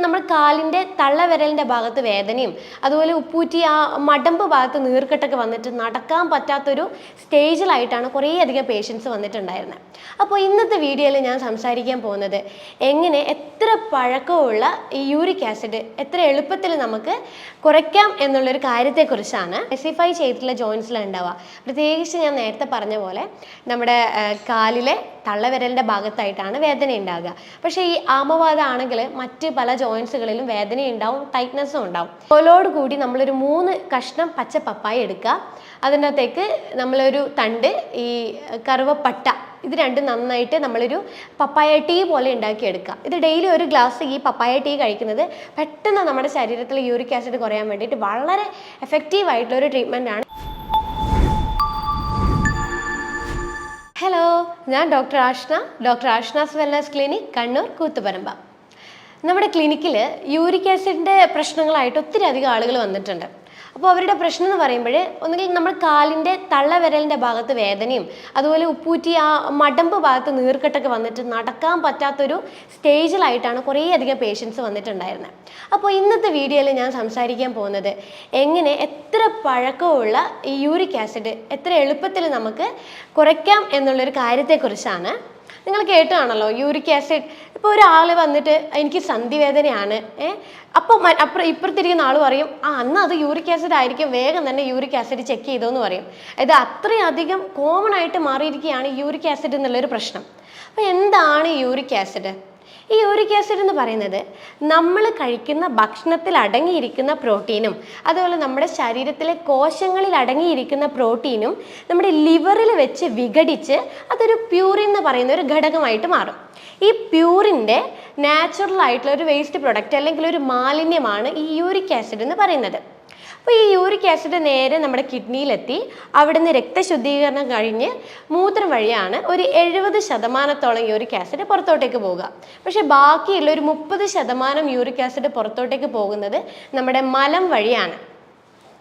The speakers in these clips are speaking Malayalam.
നമ്മൾ കാലിൻ്റെ തള്ളവിരലിൻ്റെ ഭാഗത്ത് വേദനയും അതുപോലെ ഉപ്പൂറ്റി ആ മടമ്പ് ഭാഗത്ത് നീർക്കെട്ടൊക്കെ വന്നിട്ട് നടക്കാൻ പറ്റാത്തൊരു സ്റ്റേജിലായിട്ടാണ് കുറേയധികം പേഷ്യൻസ് വന്നിട്ടുണ്ടായിരുന്നത്. അപ്പോൾ ഇന്നത്തെ വീഡിയോയിൽ ഞാൻ സംസാരിക്കാൻ പോകുന്നത് എങ്ങനെ എത്ര പഴക്കമുള്ള ഈ യൂറിക് ആസിഡ് എത്ര എളുപ്പത്തിൽ നമുക്ക് കുറയ്ക്കാം എന്നുള്ളൊരു കാര്യത്തെക്കുറിച്ചാണ്. സ്പെസിഫൈ ചെയ്തിട്ടുള്ള ജോയിൻസിലുണ്ടാവുക. പ്രത്യേകിച്ച് ഞാൻ നേരത്തെ പറഞ്ഞ പോലെ നമ്മുടെ കാലിലെ തള്ളവിരലിൻ്റെ ഭാഗത്തായിട്ടാണ് വേദന ഉണ്ടാകുക. പക്ഷേ ഈ ആമവാദം ആണെങ്കിൽ മറ്റ് പല ജോയിൻസുകളിലും വേദന ഉണ്ടാവും, ടൈറ്റ്നസ്സും ഉണ്ടാവും. തോലോട് കൂടി നമ്മളൊരു 3 കഷ്ണം പച്ച പപ്പായ എടുക്കുക. അതിൻ്റെ അകത്തേക്ക് നമ്മളൊരു തണ്ട് ഈ കറുവപ്പട്ട ഇത് രണ്ടും നന്നായിട്ട് നമ്മളൊരു പപ്പായ ടീ പോലെ ഉണ്ടാക്കിയെടുക്കുക. ഇത് ഡെയിലി ഒരു ഗ്ലാസ് ഈ പപ്പായ ടീ കഴിക്കുന്നത് പെട്ടെന്ന് നമ്മുടെ ശരീരത്തിൽ യൂറിക് ആസിഡ് കുറയാൻ വേണ്ടിയിട്ട് വളരെ എഫക്റ്റീവ് ആയിട്ടുള്ളൊരു ട്രീറ്റ്മെൻ്റ് ആണ്. ഹലോ, ഞാൻ doctor Ashna's wellness clinic, Kannur, Koothuparamba. നമ്മുടെ ക്ലിനിക്കിൽ യൂറിക് ആസിഡിൻ്റെ പ്രശ്നങ്ങളായിട്ട് ഒത്തിരി അധികം ആളുകൾ വന്നിട്ടുണ്ട്. അപ്പോൾ അവരുടെ പ്രശ്നം എന്ന് പറയുമ്പോൾ ഒന്നുകിൽ നമ്മൾ കാലിൻ്റെ തള്ളവിരലിൻ്റെ ഭാഗത്ത് വേദനയും അതുപോലെ ഉപ്പൂറ്റി ആ മടമ്പ് ഭാഗത്ത് നീർക്കെട്ടൊക്കെ വന്നിട്ട് നടക്കാൻ പറ്റാത്തൊരു സ്റ്റേജിലായിട്ടാണ് കുറേയധികം പേഷ്യൻസ് വന്നിട്ടുണ്ടായിരുന്നത്. അപ്പോൾ ഇന്നത്തെ വീഡിയോയിൽ ഞാൻ സംസാരിക്കാൻ പോകുന്നത് എങ്ങനെ എത്ര പഴക്കമുള്ള ഈ യൂറിക് ആസിഡ് എത്ര എളുപ്പത്തിൽ നമുക്ക് കുറയ്ക്കാം എന്നുള്ളൊരു കാര്യത്തെക്കുറിച്ചാണ്. നിങ്ങൾ കേട്ടാണല്ലോ യൂറിക് ആസിഡ്. ഇപ്പോൾ ഒരാൾ വന്നിട്ട് എനിക്ക് സന്ധിവേദനയാണ്, അപ്പോൾ ഇപ്പുറത്തിരിക്കുന്ന ആൾ പറയും അന്ന് അത് യൂറിക് ആസിഡ് ആയിരിക്കും, വേഗം തന്നെ യൂറിക് ആസിഡ് ചെക്ക് ചെയ്തോന്ന് പറയും. ഇത് അത്രയധികം കോമൺ ആയിട്ട് മാറിയിരിക്കുകയാണ് യൂറിക് ആസിഡ് എന്നുള്ളൊരു പ്രശ്നം. അപ്പോൾ എന്താണ് യൂറിക് ആസിഡ്? ഈ യൂറിക് ആസിഡ് എന്ന് പറയുന്നത് നമ്മൾ കഴിക്കുന്ന ഭക്ഷണത്തിൽ അടങ്ങിയിരിക്കുന്ന പ്രോട്ടീനും അതുപോലെ നമ്മുടെ ശരീരത്തിലെ കോശങ്ങളിൽ അടങ്ങിയിരിക്കുന്ന പ്രോട്ടീനും നമ്മുടെ ലിവറിൽ വെച്ച് വിഘടിച്ച് അതൊരു പ്യൂറിൻ എന്ന് പറയുന്ന ഒരു ഘടകമായിട്ട് മാറും. ഈ പ്യൂറിൻ്റെ നാച്ചുറൽ ആയിട്ടുള്ള ഒരു വേസ്റ്റ് പ്രൊഡക്റ്റ് അല്ലെങ്കിൽ ഒരു മാലിന്യമാണ് ഈ യൂറിക് ആസിഡ് എന്ന് പറയുന്നത്. അപ്പോൾ ഈ യൂറിക് ആസിഡ് നേരെ നമ്മുടെ കിഡ്നിയിലെത്തി അവിടെ നിന്ന് രക്തശുദ്ധീകരണം കഴിഞ്ഞ് മൂത്രം വഴിയാണ് ഒരു 70% യൂറിക് ആസിഡ് പുറത്തോട്ടേക്ക് പോവുക. പക്ഷേ ബാക്കിയുള്ള ഒരു 30% യൂറിക് ആസിഡ് പുറത്തോട്ടേക്ക് പോകുന്നത് നമ്മുടെ മലം വഴിയാണ്.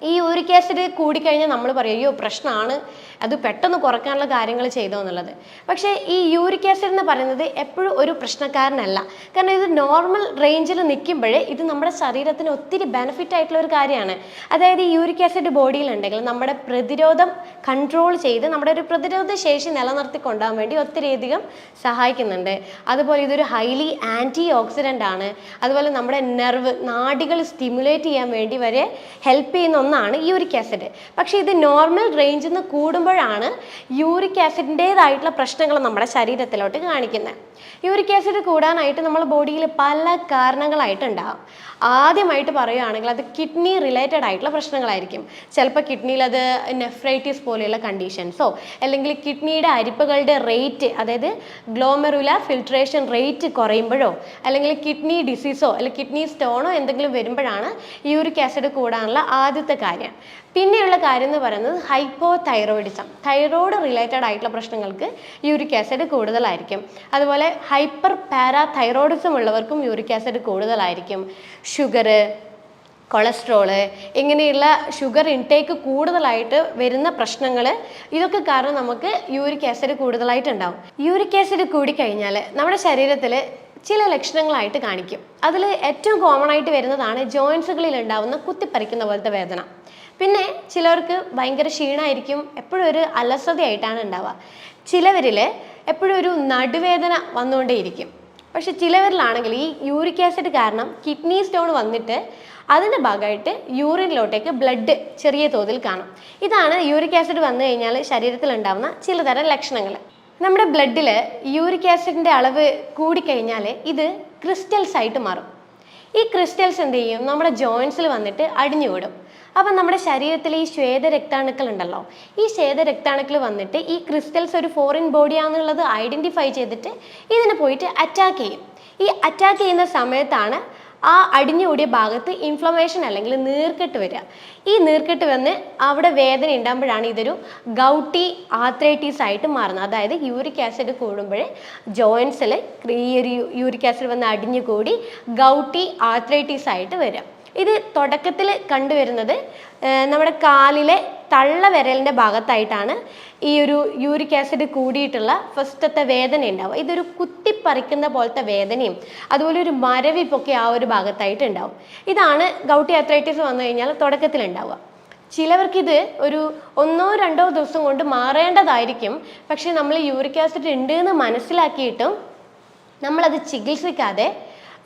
ഈ യൂറിക് ആസിഡ് കൂടിക്കഴിഞ്ഞാൽ നമ്മൾ പറയും അയ്യോ പ്രശ്നമാണ്, അത് പെട്ടെന്ന് കുറയ്ക്കാനുള്ള കാര്യങ്ങൾ ചെയ്തോ എന്നുള്ളത്. പക്ഷേ ഈ യൂറിക് ആസിഡ് എന്ന് പറയുന്നത് എപ്പോഴും ഒരു പ്രശ്നക്കാരനല്ല. കാരണം ഇത് നോർമൽ റേഞ്ചിൽ നിൽക്കുമ്പോഴേ ഇത് നമ്മുടെ ശരീരത്തിന് ഒത്തിരി ബെനിഫിറ്റ് ആയിട്ടുള്ള ഒരു കാര്യമാണ്. അതായത് ഈ യൂറിക് ആസിഡ് ബോഡിയിലുണ്ടെങ്കിൽ നമ്മുടെ പ്രതിരോധം കൺട്രോൾ ചെയ്ത് നമ്മുടെ ഒരു പ്രതിരോധ ശേഷി നിലനിർത്തി കൊണ്ടുപോകാൻ വേണ്ടി ഒത്തിരിയധികം സഹായിക്കുന്നുണ്ട്. അതുപോലെ ഇതൊരു ഹൈലി ആൻറ്റി ഓക്സിഡൻ്റ് ആണ്. അതുപോലെ നമ്മുടെ നാഡികൾ സ്റ്റിമുലേറ്റ് ചെയ്യാൻ വേണ്ടി വരെ ഹെൽപ്പ് ചെയ്യുന്ന ഒന്നാണ് യൂറിക് ആസിഡ്. പക്ഷേ ഇത് നോർമൽ റേഞ്ചിൽ നിന്ന് കൂടുമ്പോഴാണ് യൂറിക് ആസിഡിൻ്റേതായിട്ടുള്ള പ്രശ്നങ്ങൾ നമ്മുടെ ശരീരത്തിലോട്ട് കാണിക്കുന്നത്. യൂറിക് ആസിഡ് കൂടാനായിട്ട് നമ്മുടെ ബോഡിയിൽ പല കാരണങ്ങളായിട്ടുണ്ടാകും. ആദ്യമായിട്ട് പറയുകയാണെങ്കിൽ അത് കിഡ്നി റിലേറ്റഡ് ആയിട്ടുള്ള പ്രശ്നങ്ങളായിരിക്കും. ചിലപ്പോൾ കിഡ്നിയിൽ അത് നെഫ്രൈറ്റിസ് പോലെയുള്ള കണ്ടീഷൻസോ അല്ലെങ്കിൽ കിഡ്നിയുടെ അരിപ്പകളുടെ റേറ്റ്, അതായത് ഗ്ലോമെറുലാർ ഫിൽട്രേഷൻ റേറ്റ് കുറയുമ്പോഴോ അല്ലെങ്കിൽ കിഡ്നി ഡിസീസോ അല്ലെങ്കിൽ കിഡ്നി സ്റ്റോണോ എന്തെങ്കിലും വരുമ്പോഴാണ് യൂറിക് ആസിഡ് കൂടാനുള്ള ആദ്യത്തെ കാര്യം. പിന്നെയുള്ള കാര്യം എന്ന് പറയുന്നത് ഹൈപ്പോതൈറോയിഡിസം, തൈറോയ്ഡ് റിലേറ്റഡ് ആയിട്ടുള്ള പ്രശ്നങ്ങൾക്ക് യൂറിക് ആസിഡ് കൂടുതലായിരിക്കും. അതുപോലെ ഹൈപ്പർ പാരാതൈറോയിഡിസം ഉള്ളവർക്കും യൂറിക് ആസിഡ് കൂടുതലായിരിക്കും. ഷുഗർ, കൊളസ്ട്രോള്, ഇങ്ങനെയുള്ള ഷുഗർ ഇൻടേക്ക് കൂടുതലായിട്ട് വരുന്ന പ്രശ്നങ്ങൾ, ഇതൊക്കെ കാരണം നമുക്ക് യൂറിക് ആസിഡ് കൂടുതലായിട്ടുണ്ടാവും. യൂറിക് ആസിഡ് കൂടിക്കഴിഞ്ഞാൽ നമ്മുടെ ശരീരത്തിൽ ചില ലക്ഷണങ്ങളായിട്ട് കാണിക്കും. അതിൽ ഏറ്റവും കോമൺ ആയിട്ട് വരുന്നതാണ് ജോയിൻസുകളിൽ ഉണ്ടാവുന്ന കുത്തിപ്പറിക്കുന്ന പോലത്തെ വേദന. പിന്നെ ചിലർക്ക് ഭയങ്കര ക്ഷീണമായിരിക്കും, എപ്പോഴും ഒരു അലസതയായിട്ടാണ് ഉണ്ടാവുക. ചിലവരിൽ എപ്പോഴും ഒരു നടുവേദന വന്നുകൊണ്ടേയിരിക്കും. പക്ഷെ ചിലവരിലാണെങ്കിൽ ഈ യൂറിക് ആസിഡ് കാരണം കിഡ്നി സ്റ്റോൺ വന്നിട്ട് അതിൻ്റെ ഭാഗമായിട്ട് യൂറിനിലോട്ടേക്ക് ബ്ലഡ് ചെറിയ തോതിൽ കാണും. ഇതാണ് യൂറിക് ആസിഡ് വന്നു കഴിഞ്ഞാൽ ശരീരത്തിൽ ഉണ്ടാവുന്ന ചിലതരം ലക്ഷണങ്ങൾ. നമ്മുടെ ബ്ലഡിൽ യൂറിക് ആസിഡിൻ്റെ അളവ് കൂടിക്കഴിഞ്ഞാൽ ഇത് ക്രിസ്റ്റൽസ് ആയിട്ട് മാറും. ഈ ക്രിസ്റ്റൽസ് എന്ത് ചെയ്യും? നമ്മുടെ ജോയിൻസിൽ വന്നിട്ട് അടിഞ്ഞുകൂടും. അപ്പം നമ്മുടെ ശരീരത്തിൽ ഈ ശ്വേതരക്താണുക്കൾ ഉണ്ടല്ലോ, ഈ ശ്വേതരക്താണുക്കൾ വന്നിട്ട് ഈ ക്രിസ്റ്റൽസ് ഒരു ഫോറിൻ ബോഡിയാണെന്നുള്ളത് ഐഡൻറ്റിഫൈ ചെയ്തിട്ട് ഇതിനെ പോയിട്ട് അറ്റാക്ക് ചെയ്യും. ഈ അറ്റാക്ക് ചെയ്യുന്ന സമയത്താണ് ആ അടിഞ്ഞുകൂടിയ ഭാഗത്ത് ഇൻഫ്ലമേഷൻ അല്ലെങ്കിൽ നീർക്കെട്ട് വരിക. ഈ നീർക്കെട്ട് വന്ന് അവിടെ വേദന ഉണ്ടാകുമ്പോഴാണ് ഇതൊരു ഗൗട്ടി ആർത്രൈറ്റിസ് ആയിട്ട് മാറുന്നത്. അതായത് യൂറിക് ആസിഡ് കൂടുമ്പോൾ ജോയിൻസിൽ ഈ ഒരു യൂറിക് ആസിഡ് വന്ന് അടിഞ്ഞുകൂടി ഗൗട്ടി ആർത്രൈറ്റിസ് ആയിട്ട് വരിക. ഇത് തുടക്കത്തിൽ കണ്ടുവരുന്നത് നമ്മുടെ കാലിലെ തള്ളവിരലിൻ്റെ ഭാഗത്തായിട്ടാണ് ഈ ഒരു യൂറിക് ആസിഡ് കൂടിയിട്ടുള്ള ഫസ്റ്റത്തെ വേദന ഉണ്ടാവുക. ഇതൊരു കുത്തിപ്പറിക്കുന്ന പോലത്തെ വേദനയും അതുപോലെ ഒരു മരവിപ്പൊക്കെ ആ ഒരു ഭാഗത്തായിട്ട് ഉണ്ടാവും. ഇതാണ് ഗൗട്ടി ആർത്രൈറ്റിസ് വന്നു കഴിഞ്ഞാൽ തുടക്കത്തിൽ ഉണ്ടാവുക. ചിലവർക്കിത് ഒരു 1-2 ദിവസം കൊണ്ട് മാറേണ്ടതായിരിക്കും. പക്ഷെ നമ്മൾ യൂറിക് ആസിഡ് ഉണ്ട് എന്ന് മനസ്സിലാക്കിയിട്ടും നമ്മളത് ചികിത്സിക്കാതെ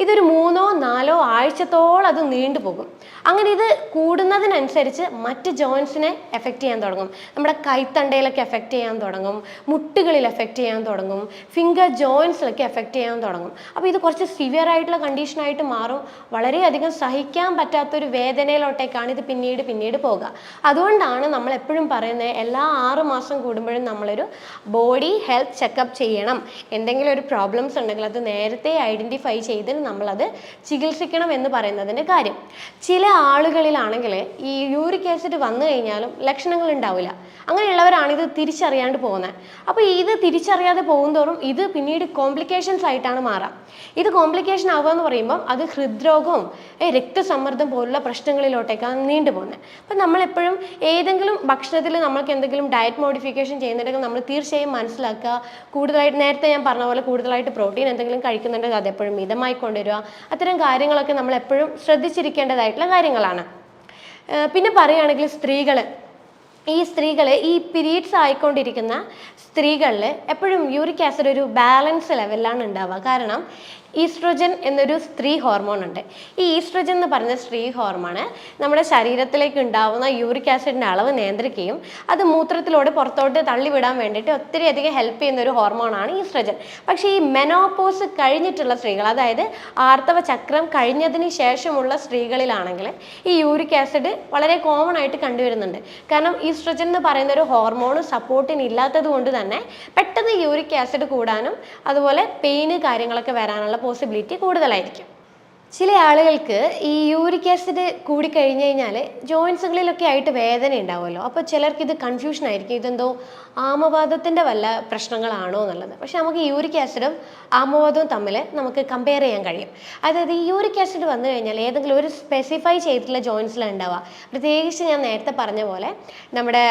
ഇതൊരു 3-4 ആഴ്ചത്തോളം അത് നീണ്ടുപോകും. അങ്ങനെ ഇത് കൂടുന്നതിനനുസരിച്ച് മറ്റ് ജോയിൻസിനെ എഫക്റ്റ് ചെയ്യാൻ തുടങ്ങും. നമ്മുടെ കൈത്തണ്ടയിലൊക്കെ എഫക്റ്റ് ചെയ്യാൻ തുടങ്ങും, മുട്ടുകളിൽ എഫക്റ്റ് ചെയ്യാൻ തുടങ്ങും, ഫിംഗർ ജോയിൻസിലൊക്കെ എഫക്റ്റ് ചെയ്യാൻ തുടങ്ങും. അപ്പോൾ ഇത് കുറച്ച് സിവിയർ ആയിട്ടുള്ള കണ്ടീഷനായിട്ട് മാറും. വളരെയധികം സഹിക്കാൻ പറ്റാത്തൊരു വേദനയിലോട്ടേക്കാണ് ഇത് പിന്നീട് പോകുക. അതുകൊണ്ടാണ് നമ്മൾ എപ്പോഴും പറയുന്നത് എല്ലാ 6 മാസം കൂടുമ്പോഴും നമ്മളൊരു ബോഡി ഹെൽത്ത് ചെക്കപ്പ് ചെയ്യണം. എന്തെങ്കിലും ഒരു പ്രോബ്ലംസ് ഉണ്ടെങ്കിൽ അത് നേരത്തെ ഐഡൻറ്റിഫൈ ചെയ്ത് നമ്മളത് ചികിത്സിക്കണം എന്ന് പറയുന്നതിൻ്റെ കാര്യം. ചില ആളുകളിലാണെങ്കിൽ ഈ യൂറിക് ആസിഡ് വന്നു കഴിഞ്ഞാലും ലക്ഷണങ്ങൾ ഉണ്ടാവില്ല. അങ്ങനെയുള്ളവരാണ് ഇത് തിരിച്ചറിയാണ്ട് പോകുന്നത്. അപ്പോൾ ഇത് തിരിച്ചറിയാതെ പോകുന്തോറും ഇത് പിന്നീട് കോംപ്ലിക്കേഷൻസ് ആയിട്ടാണ് മാറാം. ഇത് കോംപ്ലിക്കേഷൻ ആവുക എന്ന് പറയുമ്പോൾ അത് ഹൃദ്രോഗവും രക്തസമ്മർദ്ദം പോലുള്ള പ്രശ്നങ്ങളിലോട്ടേക്കാണ് നീണ്ടുപോകുന്നത്. അപ്പം നമ്മളെപ്പോഴും ഏതെങ്കിലും ഭക്ഷണത്തിൽ നമ്മൾക്ക് എന്തെങ്കിലും ഡയറ്റ് മോഡിഫിക്കേഷൻ ചെയ്യുന്നുണ്ടെങ്കിൽ നമ്മൾ തീർച്ചയായും മനസ്സിലാക്കുക, കൂടുതലായിട്ട് നേരത്തെ ഞാൻ പറഞ്ഞ പോലെ കൂടുതലായിട്ട് പ്രോട്ടീൻ എന്തെങ്കിലും കഴിക്കുന്നുണ്ടെങ്കിൽ അതെപ്പോഴും മിതമായി കൊണ്ടുവരിക. അത്തരം കാര്യങ്ങളൊക്കെ നമ്മൾ എപ്പോഴും ശ്രദ്ധിച്ചിരിക്കേണ്ടതായിട്ടുള്ള കാര്യങ്ങളാണ്. പിന്നെ പറയുകയാണെങ്കിൽ സ്ത്രീകൾ ഈ പീരീഡ്സ് ആയിക്കൊണ്ടിരിക്കുന്ന സ്ത്രീകളിൽ എപ്പോഴും യൂറിക് ആസിഡ് ഒരു ബാലൻസ് ലെവലിലാണ് ഉണ്ടാവുക. കാരണം ഈസ്ട്രോജൻ എന്നൊരു സ്ത്രീ ഹോർമോൺ ഉണ്ട്. ഈ ഈസ്ട്രോജൻ എന്ന് പറയുന്ന സ്ത്രീ ഹോർമോണ് നമ്മുടെ ശരീരത്തിലേക്ക് ഉണ്ടാവുന്ന യൂറിക് ആസിഡിൻ്റെ അളവ് നിയന്ത്രിക്കുകയും അത് മൂത്രത്തിലൂടെ പുറത്തോട്ട് തള്ളിവിടാൻ വേണ്ടിയിട്ട് ഒത്തിരി അധികം ഹെൽപ്പ് ചെയ്യുന്ന ഒരു ഹോർമോണാണ് ഈസ്ട്രോജൻ. പക്ഷേ ഈ മെനോപോസ് കഴിഞ്ഞിട്ടുള്ള സ്ത്രീകൾ, അതായത് ആർത്തവ ചക്രം കഴിഞ്ഞതിന് ശേഷമുള്ള സ്ത്രീകളിലാണെങ്കിൽ ഈ യൂറിക് ആസിഡ് വളരെ കോമൺ ആയിട്ട് കണ്ടുവരുന്നുണ്ട്. കാരണം ഈസ്ട്രോജൻ എന്ന് പറയുന്ന ഒരു ഹോർമോൺ സപ്പോർട്ടിന് ഇല്ലാത്തത് കൊണ്ട് തന്നെ പെട്ടെന്ന് യൂറിക് ആസിഡ് കൂടാനും അതുപോലെ പെയിന് കാര്യങ്ങളൊക്കെ വരാനുള്ള പോസിബിലിറ്റി കൂടുതലായിരിക്കും. ചില ആളുകൾക്ക് ഈ യൂറിക് ആസിഡ് കൂടിക്കഴിഞ്ഞ് കഴിഞ്ഞാൽ ജോയിൻസുകളിലൊക്കെ ആയിട്ട് വേദന ഉണ്ടാവുമല്ലോ. അപ്പോൾ ചിലർക്ക് ഇത് കൺഫ്യൂഷൻ ആയിരിക്കും, ഇതെന്തോ ആമവാദത്തിൻ്റെ വല്ല പ്രശ്നങ്ങളാണോ എന്നുള്ളത്. പക്ഷെ നമുക്ക് യൂറിക് ആസിഡും ആമവാദവും തമ്മിൽ നമുക്ക് കമ്പയർ ചെയ്യാൻ കഴിയും. അതായത് ഈ യൂറിക് ആസിഡ് വന്നു കഴിഞ്ഞാൽ ഏതെങ്കിലും ഒരു സ്പെസിഫൈ ചെയ്തിട്ടുള്ള ജോയിൻസിലാണ് ഉണ്ടാവുക. പ്രത്യേകിച്ച് ഞാൻ നേരത്തെ പറഞ്ഞ പോലെ നമ്മുടെ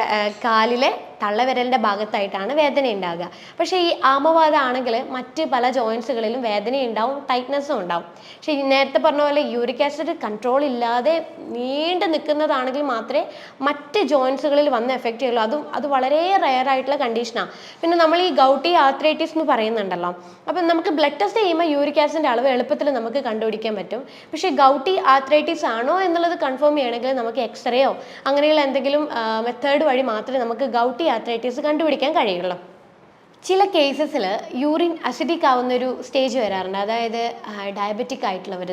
കാലിലെ തള്ളവിരലിൻ്റെ ഭാഗത്തായിട്ടാണ് വേദന ഉണ്ടാവുക. പക്ഷേ ഈ ആമവാദം ആണെങ്കിൽ മറ്റ് പല ജോയിൻസുകളിലും വേദന ഉണ്ടാവും, ടൈറ്റ്നസ്സും ഉണ്ടാവും. പക്ഷേ നേരത്തെ പറഞ്ഞ പോലെ യൂറിക് ആസിഡ് കൺട്രോൾ ഇല്ലാതെ നീണ്ടു നിൽക്കുന്നതാണെങ്കിൽ മാത്രമേ മറ്റ് ജോയിൻസുകളിൽ വന്ന് എഫക്റ്റ് ചെയ്യുള്ളൂ. അത് വളരെ റെയർ ആയിട്ടുള്ള കണ്ടീഷനാണ്. പിന്നെ നമ്മൾ ഈ ഗൗട്ടി ആർത്രൈറ്റിസ് എന്ന് പറയുന്നുണ്ടല്ലോ, അപ്പം നമുക്ക് ബ്ലഡ് ടെസ്റ്റ് ചെയ്യുമ്പോൾ യൂറിക് ആസിഡിൻ്റെ അളവ് എളുപ്പത്തിൽ നമുക്ക് കണ്ടുപിടിക്കാൻ പറ്റും. പക്ഷേ ഗൗട്ടി ആർത്രൈറ്റിസ് ആണോ എന്നുള്ളത് കൺഫേം ചെയ്യണമെങ്കിൽ നമുക്ക് എക്സ്റേയോ അങ്ങനെയുള്ള എന്തെങ്കിലും മെത്തേഡ് വഴി മാത്രമേ നമുക്ക് ഗൗട്ടി ആർത്രൈറ്റിസ് കണ്ടുപിടിക്കാൻ കഴിയുള്ളൂ. ചില കേസസിൽ യൂറിൻ അസിഡിക് ആവുന്നൊരു സ്റ്റേജ് വരാറുണ്ട്. അതായത് ഡയബറ്റിക് ആയിട്ടുള്ളവർ,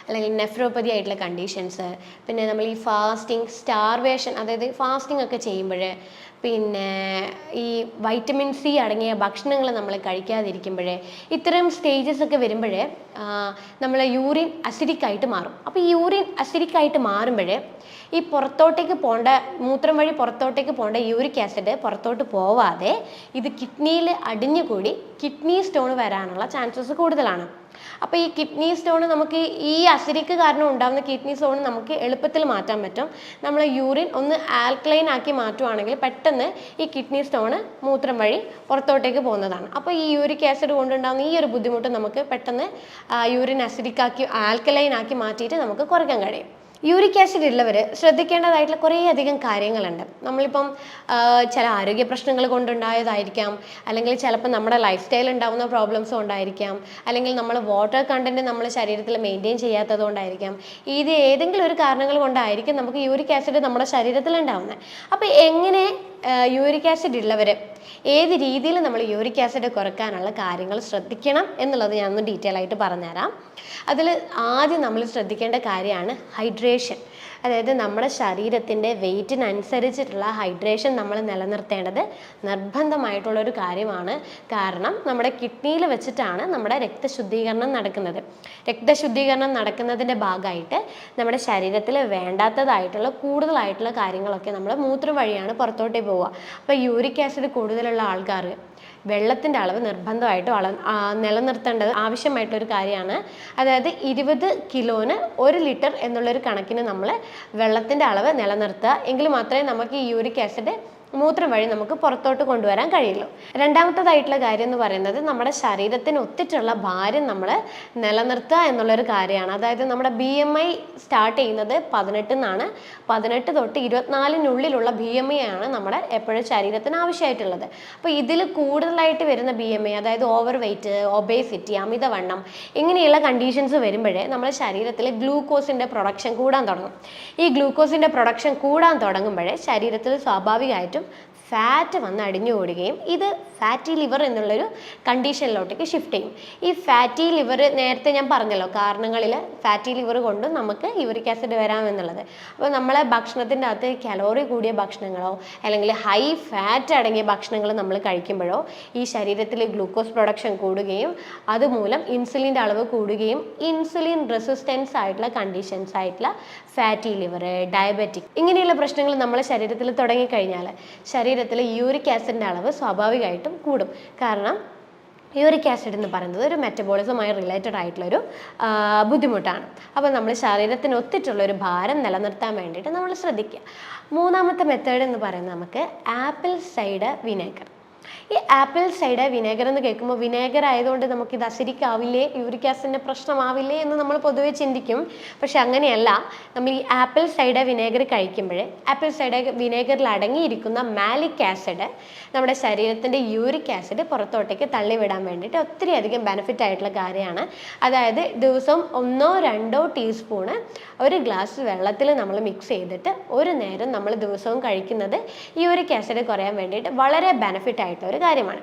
അല്ലെങ്കിൽ നെഫ്രോപ്പതി ആയിട്ടുള്ള കണ്ടീഷൻസ്, പിന്നെ നമ്മൾ ഈ ഫാസ്റ്റിംഗ്, സ്റ്റാർവേഷൻ, അതായത് ഫാസ്റ്റിംഗ് ഒക്കെ ചെയ്യുമ്പോൾ, പിന്നെ ഈ വൈറ്റമിൻ സി അടങ്ങിയ ഭക്ഷണങ്ങൾ നമ്മൾ കഴിക്കാതിരിക്കുമ്പോൾ, ഇത്തരം സ്റ്റേജസ് ഒക്കെ വരുമ്പോൾ നമ്മൾ യൂറിൻ അസിഡിക് ആയിട്ട് മാറും. അപ്പോൾ ഈ യൂറിൻ അസിഡിക് ആയിട്ട് മാറുമ്പോൾ ഈ പുറത്തോട്ടേക്ക് പോകേണ്ട, മൂത്രം വഴി പുറത്തോട്ടേക്ക് പോകേണ്ട യൂറിക് ആസിഡ് പുറത്തോട്ട് പോവാതെ ഇത് കിഡ്നിയിൽ അടിഞ്ഞുകൂടി കിഡ്നി സ്റ്റോൺ വരാനുള്ള ചാൻസസ് കൂടുതലാണ്. അപ്പോൾ ഈ കിഡ്നി സ്റ്റോൺ നമുക്ക് ഈ അസിഡിക് കാരണം ഉണ്ടാകുന്ന കിഡ്നി സ്റ്റോൺ നമുക്ക് എളുപ്പത്തിൽ മാറ്റാൻ പറ്റും. നമ്മൾ യൂറിൻ ഒന്ന് ആൽക്കലൈൻ ആക്കി മാറ്റുവാണെങ്കിൽ പെട്ടെന്ന് ഈ കിഡ്നി സ്റ്റോൺ മൂത്രം വഴി പുറത്തോട്ടേക്ക് പോകുന്നതാണ്. അപ്പോൾ ഈ യൂറിക് ആസിഡ് കൊണ്ടുണ്ടാകുന്ന ഈ ഒരു ബുദ്ധിമുട്ട് നമുക്ക് പെട്ടെന്ന് യൂറിൻ അസിഡിക് ആക്കി ആൽക്കലൈൻ ആക്കി മാറ്റിയിട്ട് നമുക്ക് കുറയ്ക്കാൻ കഴിയും. യൂറിക് ആസിഡ് ഉള്ളവർ ശ്രദ്ധിക്കേണ്ടതായിട്ടുള്ള കുറേ അധികം കാര്യങ്ങളുണ്ട്. നമ്മളിപ്പം ചില ആരോഗ്യ പ്രശ്നങ്ങൾ കൊണ്ടുണ്ടായതായിരിക്കാം, അല്ലെങ്കിൽ ചിലപ്പോൾ നമ്മുടെ ലൈഫ് സ്റ്റൈൽ ഉണ്ടാകുന്ന പ്രോബ്ലംസ് കൊണ്ടായിരിക്കാം, അല്ലെങ്കിൽ നമ്മൾ വാട്ടർ കണ്ടൻറ്റ് നമ്മൾ ശരീരത്തിൽ മെയിൻറ്റെയിൻ ചെയ്യാത്തത് കൊണ്ടായിരിക്കാം. ഇത് ഏതെങ്കിലും ഒരു കാരണങ്ങൾ കൊണ്ടായിരിക്കും നമുക്ക് യൂറിക് ആസിഡ് നമ്മുടെ ശരീരത്തിൽ ഉണ്ടാകുന്നത്. അപ്പോൾ എങ്ങനെ യൂറിക് ആസിഡ് ഉള്ളവർ ഏത് രീതിയിൽ നമ്മൾ യൂറിക് ആസിഡ് കുറയ്ക്കാനുള്ള കാര്യങ്ങൾ ശ്രദ്ധിക്കണം എന്നുള്ളത് ഞാനൊന്ന് ഡീറ്റെയിൽ ആയിട്ട് പറഞ്ഞുതരാം. അതിൽ ആദ്യം നമ്മൾ ശ്രദ്ധിക്കേണ്ട കാര്യമാണ് ഹൈഡ്രേഷൻ. അതായത് നമ്മുടെ ശരീരത്തിൻ്റെ വെയ്റ്റിനനുസരിച്ചിട്ടുള്ള ഹൈഡ്രേഷൻ നമ്മൾ നിലനിർത്തേണ്ടത് നിർബന്ധമായിട്ടുള്ളൊരു കാര്യമാണ്. കാരണം നമ്മുടെ കിഡ്നിയിൽ വെച്ചിട്ടാണ് നമ്മുടെ രക്തശുദ്ധീകരണം നടക്കുന്നത്. രക്തശുദ്ധീകരണം നടക്കുന്നതിൻ്റെ ഭാഗമായിട്ട് നമ്മുടെ ശരീരത്തിൽ വേണ്ടാത്തതായിട്ടുള്ള കൂടുതലായിട്ടുള്ള കാര്യങ്ങളൊക്കെ നമ്മൾ മൂത്രം വഴിയാണ് പുറത്തോട്ടേ പോവുക. അപ്പോൾ യൂറിക് ആസിഡ് കൂടുതലുള്ള ആൾക്കാർ വെള്ളത്തിൻ്റെ അളവ് നിർബന്ധമായിട്ടും നിലനിർത്തേണ്ടത് ആവശ്യമായിട്ടൊരു കാര്യമാണ്. അതായത് 20 കിലോന് 1 ലിറ്റർ എന്നുള്ളൊരു കണക്കിന് നമ്മൾ വെള്ളത്തിൻ്റെ അളവ് നിലനിർത്തുക. എങ്കിൽ മാത്രമേ നമുക്ക് ഈ യൂറിക് ആസിഡ് മൂത്രം വഴി നമുക്ക് പുറത്തോട്ട് കൊണ്ടുവരാൻ കഴിയുള്ളൂ. രണ്ടാമത്തേതായിട്ടുള്ള കാര്യം എന്ന് പറയുന്നത് നമ്മുടെ ശരീരത്തിന് ഒത്തിട്ടുള്ള ഭാരം നമ്മൾ നിലനിർത്തുക എന്നുള്ളൊരു കാര്യമാണ്. അതായത് നമ്മുടെ BMI സ്റ്റാർട്ട് ചെയ്യുന്നത് 18 എന്നാണ്. 18 തൊട്ട് 24-നുള്ളിലുള്ള BMI ആണ് നമ്മുടെ എപ്പോഴും ശരീരത്തിന് ആവശ്യമായിട്ടുള്ളത്. അപ്പോൾ ഇതിൽ കൂടുതലായിട്ട് വരുന്ന BMI, അതായത് ഓവർ വെയ്റ്റ്, ഒബേസിറ്റി, അമിതവണ്ണം, ഇങ്ങനെയുള്ള കണ്ടീഷൻസ് വരുമ്പോഴേ നമ്മുടെ ശരീരത്തിൽ ഗ്ലൂക്കോസിൻ്റെ പ്രൊഡക്ഷൻ കൂടാൻ തുടങ്ങും. ഈ ഗ്ലൂക്കോസിൻ്റെ പ്രൊഡക്ഷൻ കൂടാൻ തുടങ്ങുമ്പോഴേ ശരീരത്തിൽ സ്വാഭാവികമായിട്ടും ഫാറ്റ് വന്ന് അടിഞ്ഞുകൂടുകയും ഇത് ഫാറ്റി ലിവർ എന്നുള്ളൊരു കണ്ടീഷനിലോട്ടേക്ക് ഷിഫ്റ്റ് ചെയ്യും. ഈ ഫാറ്റി ലിവർ നേരത്തെ ഞാൻ പറഞ്ഞല്ലോ, കാരണങ്ങളിൽ ഫാറ്റി ലിവർ കൊണ്ടും നമുക്ക് യൂറിക് ആസിഡ് വരാമെന്നുള്ളത്. അപ്പോൾ നമ്മളെ ഭക്ഷണത്തിൻ്റെ അകത്ത് കലോറി കൂടിയ ഭക്ഷണങ്ങളോ അല്ലെങ്കിൽ ഹൈ ഫാറ്റ് അടങ്ങിയ ഭക്ഷണങ്ങൾ നമ്മൾ കഴിക്കുമ്പോഴോ ഈ ശരീരത്തിൽ ഗ്ലൂക്കോസ് പ്രൊഡക്ഷൻ കൂടുകയും അതുമൂലം ഇൻസുലിൻ്റെ അളവ് കൂടുകയും ഇൻസുലിൻ റെസിസ്റ്റൻസ് ആയിട്ടുള്ള കണ്ടീഷൻസ് ആയിട്ടുള്ള ഫാറ്റി ലിവർ, ഡയബറ്റിക് ഇങ്ങനെയുള്ള പ്രശ്നങ്ങൾ നമ്മളെ ശരീരത്തിൽ തുടങ്ങിക്കഴിഞ്ഞാൽ ശരീരത്തിൽ യൂറിക് ആസിഡിൻ്റെ അളവ് സ്വാഭാവികമായിട്ടും കൂടും. കാരണം യൂറിക് ആസിഡ് എന്ന് പറയുന്നത് ഒരു മെറ്റബോളിസമായി റിലേറ്റഡ് ആയിട്ടുള്ളൊരു ബുദ്ധിമുട്ടാണ്. അപ്പോൾ നമ്മൾ ശരീരത്തിന് ഒത്തിട്ടുള്ളൊരു ഭാരം നിലനിർത്താൻ വേണ്ടിയിട്ട് നമ്മൾ ശ്രദ്ധിക്കുക. മൂന്നാമത്തെ മെത്തേഡ് എന്ന് പറയുന്നത് നമുക്ക് ആപ്പിൾ സൈഡർ വിനേഗർ. ഈ ആപ്പിൾ സൈഡർ വിനേഗർ എന്ന് കേൾക്കുമ്പോൾ വിനേഗർ ആയതുകൊണ്ട് നമുക്കിത് അസിഡിക് ആവില്ലേ, യൂറിക് ആസിഡിൻ്റെ പ്രശ്നമാവില്ലേ എന്ന് നമ്മൾ പൊതുവെ ചിന്തിക്കും. പക്ഷെ അങ്ങനെയല്ല. നമ്മൾ ഈ ആപ്പിൾ സൈഡർ വിനേഗർ കഴിക്കുമ്പോൾ ആപ്പിൾ സൈഡർ വിനേഗറിൽ അടങ്ങിയിരിക്കുന്ന മാലിക് ആസിഡ് നമ്മുടെ ശരീരത്തിൻ്റെ യൂറിക് ആസിഡ് പുറത്തോട്ടേക്ക് തള്ളിവിടാൻ വേണ്ടിയിട്ട് ഒത്തിരി അധികം ബെനിഫിറ്റ് ആയിട്ടുള്ള കാര്യമാണ്. അതായത് ദിവസം 1-2 ടീസ്പൂണ് ഒരു ഗ്ലാസ് വെള്ളത്തിൽ നമ്മൾ മിക്സ് ചെയ്തിട്ട് ഒരു നേരം നമ്മൾ ദിവസവും കഴിക്കുന്നത് യൂറിക് ആസിഡ് കുറയാൻ വേണ്ടിയിട്ട് വളരെ ബെനിഫിറ്റ് ആയിട്ടുള്ള ഒരു കാര്യമാണ്.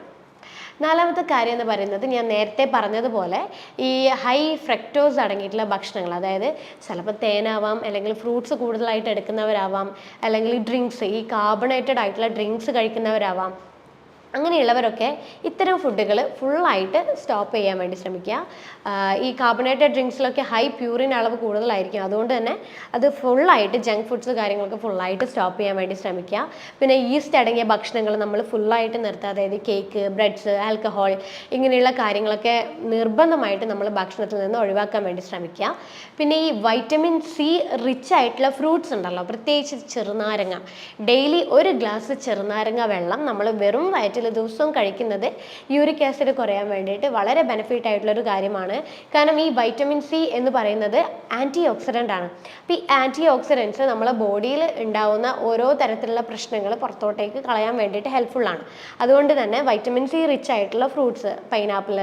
നാലാമത്തെ കാര്യം എന്ന് പറയുന്നത് ഞാൻ നേരത്തെ പറഞ്ഞതുപോലെ ഈ ഹൈ ഫ്രക്ടോസ് അടങ്ങിയിട്ടുള്ള ഭക്ഷണങ്ങൾ, അതായത് ചിലപ്പോൾ തേനാവാം, അല്ലെങ്കിൽ ഫ്രൂട്ട്സ് കൂടുതലായിട്ട് എടുക്കുന്നവരാവാം, അല്ലെങ്കിൽ ഡ്രിങ്ക്സ്, ഈ കാർബണേറ്റഡ് ആയിട്ടുള്ള ഡ്രിങ്ക്സ് കഴിക്കുന്നവരാവാം. അങ്ങനെയുള്ളവരൊക്കെ ഇത്തരം ഫുഡുകൾ ഫുള്ളായിട്ട് സ്റ്റോപ്പ് ചെയ്യാൻ വേണ്ടി ശ്രമിക്കുക. ഈ കാർബണേറ്റഡ് ഡ്രിങ്ക്സിലൊക്കെ ഹൈ പ്യൂറിൻ അളവ് കൂടുതലായിരിക്കും. അതുകൊണ്ട് തന്നെ അത് ഫുള്ളായിട്ട് ജങ്ക് ഫുഡ്സ് കാര്യങ്ങളൊക്കെ ഫുള്ളായിട്ട് സ്റ്റോപ്പ് ചെയ്യാൻ വേണ്ടി ശ്രമിക്കുക. പിന്നെ ഈസ്റ്റ് അടങ്ങിയ ഭക്ഷണങ്ങൾ നമ്മൾ ഫുള്ളായിട്ട് നിർത്തുക. അതായത് കേക്ക്, ബ്രെഡ്സ്, ആൽക്കഹോൾ ഇങ്ങനെയുള്ള കാര്യങ്ങളൊക്കെ നിർബന്ധമായിട്ട് നമ്മൾ ഭക്ഷണത്തിൽ നിന്ന് ഒഴിവാക്കാൻ വേണ്ടി ശ്രമിക്കുക. പിന്നെ ഈ വൈറ്റമിൻ സി റിച്ച് ആയിട്ടുള്ള ഫ്രൂട്ട്സ് ഉണ്ടല്ലോ, പ്രത്യേകിച്ച് ചെറുനാരങ്ങ. ഡെയിലി 1 ഗ്ലാസ് ചെറുനാരങ്ങ വെള്ളം നമ്മൾ വെറും വയറ്റിൽ ദിവസവും കഴിക്കുന്നത് യൂറിക് ആസിഡ് കുറയാൻ വേണ്ടിയിട്ട് വളരെ ബെനിഫിറ്റ് ആയിട്ടുള്ളൊരു കാര്യമാണ്. കാരണം ഈ വൈറ്റമിൻ സി എന്ന് പറയുന്നത് ആൻറ്റി ഓക്സിഡൻ്റ് ആണ്. അപ്പോൾ ഈ ആൻറ്റി ഓക്സിഡൻസ് നമ്മളെ ബോഡിയിൽ ഉണ്ടാവുന്ന ഓരോ തരത്തിലുള്ള പ്രശ്നങ്ങൾ പുറത്തോട്ടേക്ക് കളയാൻ വേണ്ടിയിട്ട് ഹെൽപ്ഫുള്ളാണ്. അതുകൊണ്ട് തന്നെ വൈറ്റമിൻ സി റിച്ച് ആയിട്ടുള്ള ഫ്രൂട്ട്സ്, പൈനാപ്പിൾ,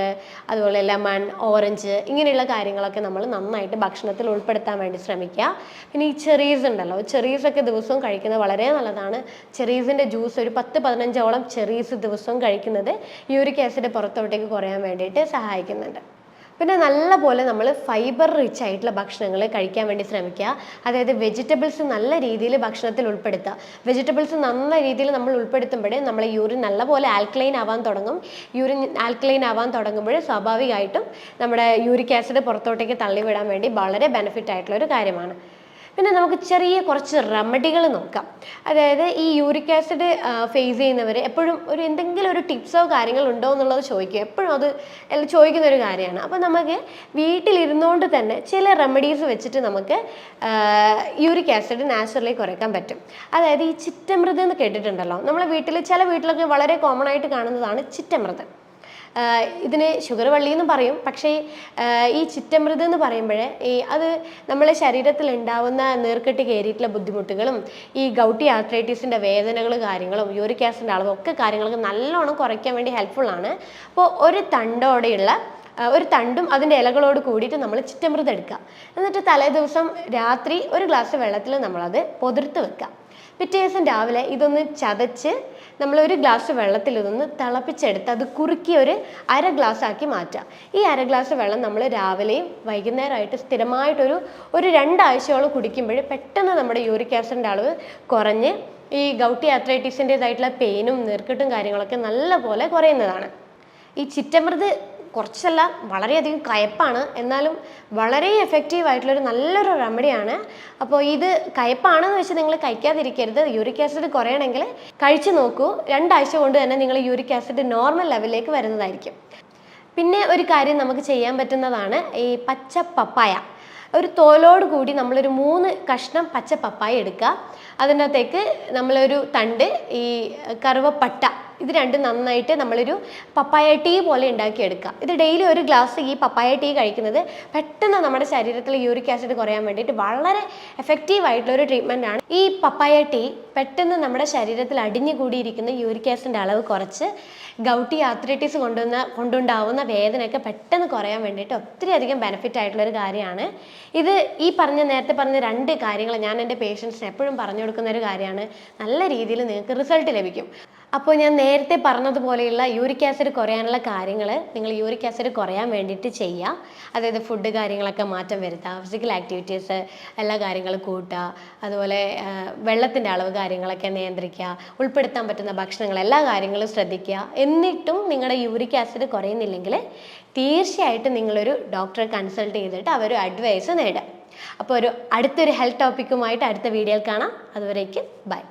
അതുപോലെ ലെമൺ, ഓറഞ്ച് ഇങ്ങനെയുള്ള കാര്യങ്ങളൊക്കെ നമ്മൾ നന്നായിട്ട് ഭക്ഷണത്തിൽ ഉൾപ്പെടുത്താൻ വേണ്ടി ശ്രമിക്കുക. പിന്നെ ഈ ചെറീസ് ഉണ്ടല്ലോ, ചെറീസൊക്കെ ദിവസവും കഴിക്കുന്നത് വളരെ നല്ലതാണ്. ചെറീസിൻ്റെ ജ്യൂസ് ഒരു 10-15ഓളം ചെറീസ് ദിവസവും കഴിക്കുന്നത് യൂറിക് ആസിഡ് പുറത്തോട്ടേക്ക് കുറയാൻ വേണ്ടിയിട്ട് സഹായിക്കുന്നുണ്ട്. പിന്നെ നല്ലപോലെ നമ്മൾ ഫൈബർ റിച്ച് ആയിട്ടുള്ള ഭക്ഷണങ്ങൾ കഴിക്കാൻ വേണ്ടി ശ്രമിക്കുക. അതായത് വെജിറ്റബിൾസ് നല്ല രീതിയിൽ ഭക്ഷണത്തിൽ ഉൾപ്പെടുത്തുക. വെജിറ്റബിൾസ് നല്ല രീതിയിൽ നമ്മൾ ഉൾപ്പെടുത്തുമ്പോഴേ നമ്മളെ യൂറിൻ നല്ലപോലെ ആൽക്കലൈൻ ആവാൻ തുടങ്ങും. യൂറിൻ ആൽക്കലൈൻ ആവാൻ തുടങ്ങുമ്പോൾ സ്വാഭാവികമായിട്ടും നമ്മുടെ യൂറിക് ആസിഡ് പുറത്തോട്ടേക്ക് തള്ളിവിടാൻ വേണ്ടി വളരെ ബെനിഫിറ്റ് ആയിട്ടുള്ള ഒരു കാര്യമാണ്. പിന്നെ നമുക്ക് കുറച്ച് റെമഡികൾ നോക്കാം. അതായത് ഈ യൂറിക് ആസിഡ് ഫേസ് ചെയ്യുന്നവർ എപ്പോഴും എന്തെങ്കിലും ഒരു ടിപ്സോ കാര്യങ്ങളോ ഉണ്ടോ എന്നുള്ളത് ചോദിക്കും. എപ്പോഴും അത് ചോദിക്കുന്ന ഒരു കാര്യമാണ്. അപ്പോൾ നമുക്ക് വീട്ടിലിരുന്നുകൊണ്ട് തന്നെ ചില റെമഡീസ് വെച്ചിട്ട് നമുക്ക് യൂറിക് ആസിഡ് നാച്ചുറലി കുറയ്ക്കാൻ പറ്റും. അതായത് ഈ ചിറ്റമൃത് എന്ന് കേട്ടിട്ടുണ്ടല്ലോ, നമ്മളെ ചില വീട്ടിലൊക്കെ വളരെ കോമൺ ആയിട്ട് കാണുന്നതാണ് ചിറ്റമൃത്. ഇതിന് ഷുഗർ വള്ളി എന്ന് പറയും. പക്ഷേ ഈ ചിറ്റമൃത് എന്ന് പറയുമ്പോഴേ അത് നമ്മളെ ശരീരത്തിൽ ഉണ്ടാവുന്ന നീർക്കെട്ട് കയറിയിട്ടുള്ള ബുദ്ധിമുട്ടുകളും ഈ ഗൗട്ടി ആർത്രൈറ്റിസിൻ്റെ വേദനകൾ കാര്യങ്ങളും യൂറിക് ആസിഡിൻ്റെ അളവും ഒക്കെ കാര്യങ്ങളൊക്കെ നല്ലോണം കുറയ്ക്കാൻ വേണ്ടി ഹെൽപ്ഫുള്ളാണ്. അപ്പോൾ ഒരു തണ്ടും അതിൻ്റെ ഇലകളോട് കൂടിയിട്ട് നമ്മൾ ചിറ്റമൃത് എടുക്കുക. എന്നിട്ട് തലേ ദിവസം രാത്രി 1 ഗ്ലാസ് വെള്ളത്തിൽ നമ്മളത് പൊതിർത്ത് വെക്കുക. പിറ്റേ ദിവസം രാവിലെ ഇതൊന്ന് ചതച്ച് നമ്മൾ 1 ഗ്ലാസ് വെള്ളത്തിൽ ഇതൊന്ന് തിളപ്പിച്ചെടുത്ത് അത് കുറുക്കി ഒരു 1/2 ഗ്ലാസ് ആക്കി മാറ്റുക. ഈ 1/2 ഗ്ലാസ് വെള്ളം നമ്മൾ രാവിലെയും വൈകുന്നേരമായിട്ട് സ്ഥിരമായിട്ടൊരു 2 ആഴ്ചയോളം കുടിക്കുമ്പോൾ പെട്ടെന്ന് നമ്മുടെ യൂറിക് ആസിഡിൻ്റെ അളവ് കുറഞ്ഞ് ഈ ഗൗട്ടി ആർത്രൈറ്റിസിൻ്റെതായിട്ടുള്ള പെയിനും നീർക്കെട്ടും കാര്യങ്ങളൊക്കെ നല്ലപോലെ കുറയുന്നതാണ്. ഈ ചിറ്റമൃത് കുറച്ചല്ല വളരെയധികം കയ്പ്പാണ്, എന്നാലും വളരെ എഫക്റ്റീവ് ആയിട്ടുള്ളൊരു നല്ലൊരു റെമഡിയാണ്. അപ്പോൾ ഇത് കയ്പ്പാണെന്ന് വെച്ച് നിങ്ങൾ കഴിക്കാതിരിക്കരുത്. യൂറിക് ആസിഡ് കുറയണമെങ്കിൽ കഴിച്ചു നോക്കൂ. 2 ആഴ്ച കൊണ്ട് തന്നെ നിങ്ങൾ യൂറിക് ആസിഡ് നോർമൽ ലെവലിലേക്ക് വരുന്നതായിരിക്കും. പിന്നെ ഒരു കാര്യം നമുക്ക് ചെയ്യാൻ പറ്റുന്നതാണ് ഈ പച്ച പപ്പായ. ഒരു തോലോട് കൂടി നമ്മളൊരു 3 കഷ്ണം പച്ച പപ്പായ എടുക്കുക. അതിൻ്റെ അകത്തേക്ക് നമ്മളൊരു തണ്ട് ഈ കറുവപ്പട്ട, ഇത് രണ്ടും നന്നായിട്ട് നമ്മളൊരു പപ്പായ ടീ പോലെ ഉണ്ടാക്കിയെടുക്കുക. ഇത് ഡെയിലി ഒരു ഗ്ലാസ് ഈ പപ്പായ ടീ കഴിക്കുന്നത് പെട്ടെന്ന് നമ്മുടെ ശരീരത്തിൽ യൂറിക് ആസിഡ് കുറയാൻ വേണ്ടിയിട്ട് വളരെ എഫക്റ്റീവ് ആയിട്ടുള്ളൊരു ട്രീറ്റ്മെൻ്റ് ആണ്. ഈ പപ്പായ ടീ പെട്ടെന്ന് നമ്മുടെ ശരീരത്തിൽ അടിഞ്ഞുകൂടിയിരിക്കുന്ന യൂറിക് ആസിഡിൻ്റെ അളവ് കുറച്ച് ഗൗട്ടി ആർത്രൈറ്റിസ് കൊണ്ടുണ്ടാവുന്ന വേദനയൊക്കെ പെട്ടെന്ന് കുറയാൻ വേണ്ടിയിട്ട് ഒത്തിരി അധികം ബെനിഫിറ്റ് ആയിട്ടുള്ളൊരു കാര്യമാണ് ഇത്. ഈ നേരത്തെ പറഞ്ഞ 2 കാര്യങ്ങൾ ഞാൻ എൻ്റെ പേഷ്യൻസിന് എപ്പോഴും പറഞ്ഞു കൊടുക്കുന്ന ഒരു കാര്യമാണ്. നല്ല രീതിയിൽ നിങ്ങൾക്ക് റിസൾട്ട് ലഭിക്കും. അപ്പോൾ ഞാൻ നേരത്തെ പറഞ്ഞതുപോലെയുള്ള യൂറിക് ആസിഡ് കുറയാനുള്ള കാര്യങ്ങൾ നിങ്ങൾ യൂറിക് ആസിഡ് കുറയാൻ വേണ്ടിയിട്ട് ചെയ്യുക. അതായത് ഫുഡ് കാര്യങ്ങളൊക്കെ മാറ്റം വരുത്തുക, ഫിസിക്കൽ ആക്ടിവിറ്റീസ് എല്ലാ കാര്യങ്ങളും കൂട്ടുക, അതുപോലെ വെള്ളത്തിൻ്റെ അളവ് കാര്യങ്ങളൊക്കെ നിയന്ത്രിക്കുക, ഉൾപ്പെടുത്താൻ പറ്റുന്ന ഭക്ഷണങ്ങൾ എല്ലാ കാര്യങ്ങളും ശ്രദ്ധിക്കുക. എന്നിട്ടും നിങ്ങളുടെ യൂറിക് ആസിഡ് കുറയുന്നില്ലെങ്കിൽ തീർച്ചയായിട്ടും നിങ്ങളൊരു ഡോക്ടറെ കൺസൾട്ട് ചെയ്തിട്ട് അവരൊരു അഡ്വൈസ് നേടുക. അപ്പോൾ അടുത്തൊരു ഹെൽത്ത് ടോപ്പിക്കുമായിട്ട് അടുത്ത വീഡിയോയിൽ കാണാം. അതുവരേക്കും ബൈ.